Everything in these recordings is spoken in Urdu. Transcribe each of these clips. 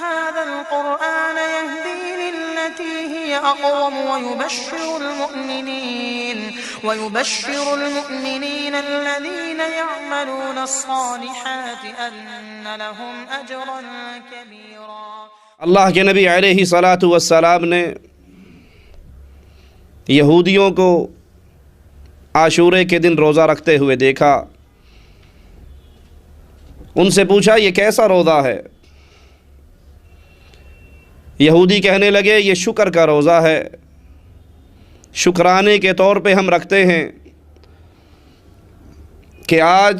هذا القرآن يهدي للتي هي أقوم ويبشر المؤمنين الذين يعملون الصالحات أن لهم أجرا كبيرا۔ اللہ کے نبی علیہ الصلاۃ والسلام نے یہودیوں کو عاشورے کے دن روزہ رکھتے ہوئے دیکھا۔ ان سے پوچھا یہ کیسا روزہ ہے؟ یہودی کہنے لگے یہ شکر کا روزہ ہے، شکرانے کے طور پہ ہم رکھتے ہیں کہ آج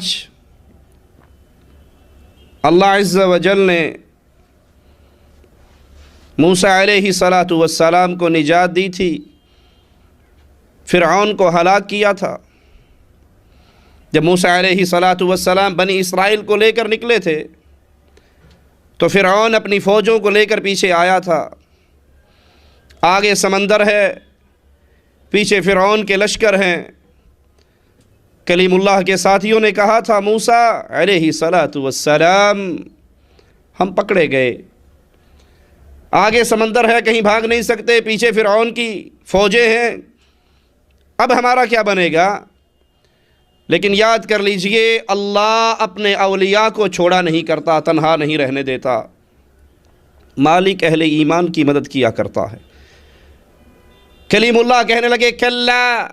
اللہ عز و جل نے موسیٰ علیہ الصلاۃ والسلام کو نجات دی تھی، فرعون کو ہلاک کیا تھا۔ جب موسیٰ علیہ الصلاۃ والسلام بنی اسرائیل کو لے کر نکلے تھے تو فرعون اپنی فوجوں کو لے کر پیچھے آیا تھا، آگے سمندر ہے، پیچھے فرعون کے لشکر ہیں۔ کلیم اللہ کے ساتھیوں نے کہا تھا موسیٰ علیہ الصلاۃ والسلام ہم پکڑے گئے، آگے سمندر ہے، کہیں بھاگ نہیں سکتے، پیچھے فرعون کی فوجیں ہیں، اب ہمارا کیا بنے گا؟ لیکن یاد کر لیجئے اللہ اپنے اولیاء کو چھوڑا نہیں کرتا، تنہا نہیں رہنے دیتا، مالک اہل ایمان کی مدد کیا کرتا ہے۔ کلیم اللہ کہنے لگے کلا،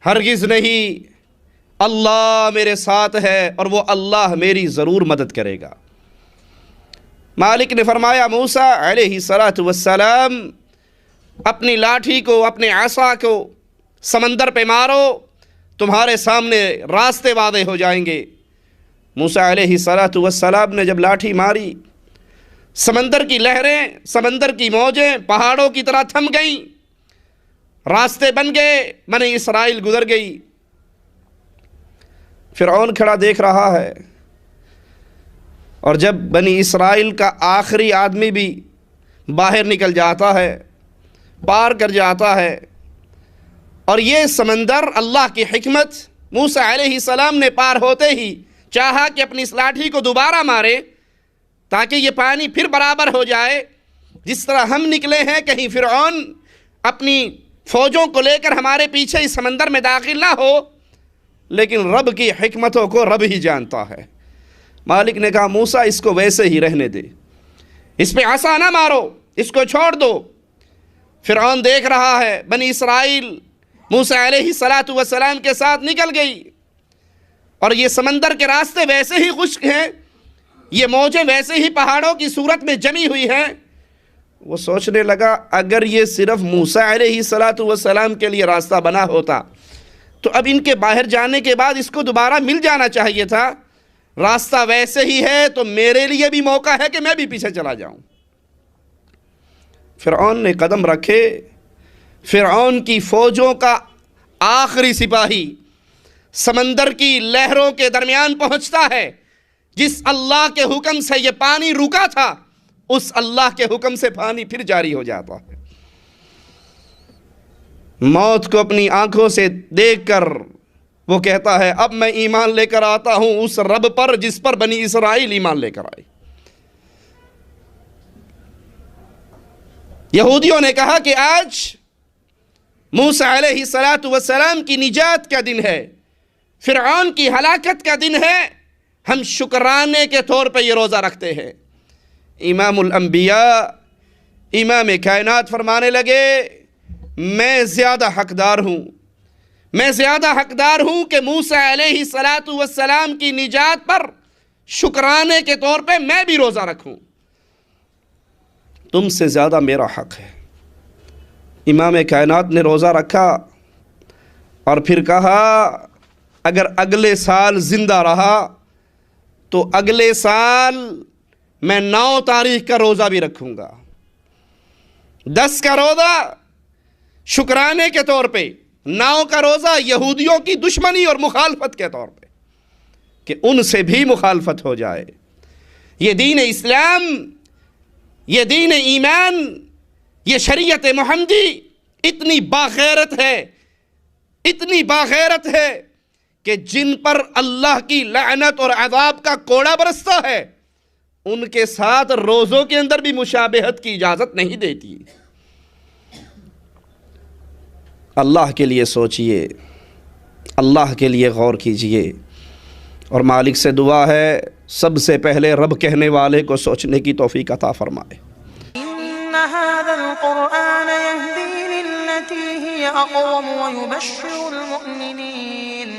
ہرگز نہیں، اللہ میرے ساتھ ہے اور وہ اللہ میری ضرور مدد کرے گا۔ مالک نے فرمایا موسیٰ علیہ الصلاۃ والسلام اپنی لاٹھی کو، اپنے عصا کو سمندر پہ مارو، تمہارے سامنے راستے واضح ہو جائیں گے۔ موسیٰ علیہ الصلاۃ والسلام نے جب لاٹھی ماری، سمندر کی لہریں، سمندر کی موجیں پہاڑوں کی طرح تھم گئیں، راستے بن گئے، بنی اسرائیل گزر گئی۔ فرعون کھڑا دیکھ رہا ہے، اور جب بنی اسرائیل کا آخری آدمی بھی باہر نکل جاتا ہے، پار کر جاتا ہے، اور یہ سمندر اللہ کی حکمت، موسیٰ علیہ السلام نے پار ہوتے ہی چاہا کہ اپنی اس لاٹھی کو دوبارہ مارے تاکہ یہ پانی پھر برابر ہو جائے، جس طرح ہم نکلے ہیں، کہیں فرعون اپنی فوجوں کو لے کر ہمارے پیچھے اس سمندر میں داخل نہ ہو۔ لیکن رب کی حکمتوں کو رب ہی جانتا ہے۔ مالک نے کہا موسیٰ اس کو ویسے ہی رہنے دے، اس پہ عصا نہ مارو، اس کو چھوڑ دو۔ فرعون دیکھ رہا ہے بنی اسرائیل موسیٰ علیہ الصلاۃ والسلام کے ساتھ نکل گئی، اور یہ سمندر کے راستے ویسے ہی خشک ہیں، یہ موجیں ویسے ہی پہاڑوں کی صورت میں جمی ہوئی ہیں۔ وہ سوچنے لگا اگر یہ صرف موسیٰ علیہ الصلاۃ والسلام کے لیے راستہ بنا ہوتا تو اب ان کے باہر جانے کے بعد اس کو دوبارہ مل جانا چاہیے تھا، راستہ ویسے ہی ہے تو میرے لیے بھی موقع ہے کہ میں بھی پیچھے چلا جاؤں۔ فرعون نے قدم رکھے، فرعون کی فوجوں کا آخری سپاہی سمندر کی لہروں کے درمیان پہنچتا ہے، جس اللہ کے حکم سے یہ پانی رکا تھا اس اللہ کے حکم سے پانی پھر جاری ہو جاتا ہے۔ موت کو اپنی آنکھوں سے دیکھ کر وہ کہتا ہے اب میں ایمان لے کر آتا ہوں اس رب پر جس پر بنی اسرائیل ایمان لے کر آئی۔ یہودیوں نے کہا کہ آج موسیٰ علیہ الصلاۃ والسلام کی نجات کا دن ہے، فرعون کی ہلاکت کا دن ہے، ہم شکرانے کے طور پہ یہ روزہ رکھتے ہیں۔ امام الانبیاء، امام کائنات فرمانے لگے میں زیادہ حقدار ہوں، میں زیادہ حقدار ہوں کہ موسیٰ علیہ الصلاۃ والسلام کی نجات پر شکرانے کے طور پہ میں بھی روزہ رکھوں، تم سے زیادہ میرا حق ہے۔ امام کائنات نے روزہ رکھا اور پھر کہا اگر اگلے سال زندہ رہا تو اگلے سال میں 9 تاریخ کا روزہ بھی رکھوں گا، 10 کا روزہ شکرانے کے طور پہ، 9 کا روزہ یہودیوں کی دشمنی اور مخالفت کے طور پہ کہ ان سے بھی مخالفت ہو جائے۔ یہ دین اسلام، یہ دین ایمان، یہ شریعت محمدی اتنی باغیرت ہے، اتنی باغیرت ہے کہ جن پر اللہ کی لعنت اور عذاب کا کوڑا برستا ہے ان کے ساتھ روزوں کے اندر بھی مشابہت کی اجازت نہیں دیتی۔ اللہ کے لیے سوچئے، اللہ کے لیے غور کیجئے، اور مالک سے دعا ہے سب سے پہلے رب کہنے والے کو سوچنے کی توفیق عطا فرمائے۔ إن هذا القرآن يهدي للتي هي أقوم ويبشر المؤمنين